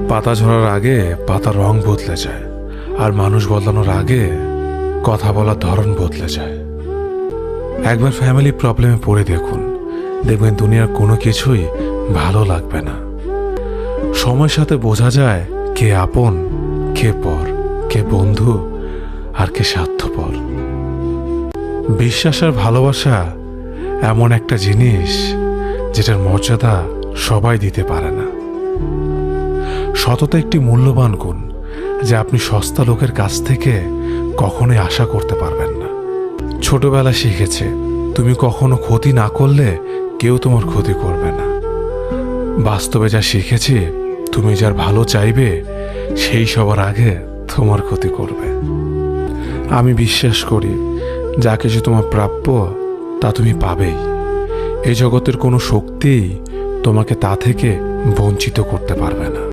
পাতা ঝরার আগে পাতার রং বদলে যায়, আর মানুষ বদলানোর আগে কথা বলার ধরন বদলে যায়। একবার ফ্যামিলি প্রবলেমে পড়ে দেখুন, দেখবেন দুনিয়ার কোনো কিছুই ভালো লাগবে না। সময়ের সাথে বোঝা যায় কে আপন, কে পর, কে বন্ধু, আর কে স্বার্থপর। বিশ্বাস আর ভালোবাসা এমন একটা জিনিস যেটার মর্যাদা সবাই দিতে পারে না। সততা একটি মূল্যবান গুণ, যা আপনি সস্তা লোকের কাছ থেকে কখনোই আশা করতে পারবেন না। ছোটবেলা শিখেছে, তুমি কখনো ক্ষতি না করলে কেউ তোমার ক্ষতি করবে না। বাস্তবে যা শিখেছি, তুমি যার ভালো চাইবে সেই সবার আগে তোমার ক্ষতি করবে। আমি বিশ্বাস করি, যা কিছু তোমার প্রাপ্য তা তুমি পাবেই। এই জগতের কোনো শক্তিই তোমাকে তা থেকে বঞ্চিত করতে পারবে না।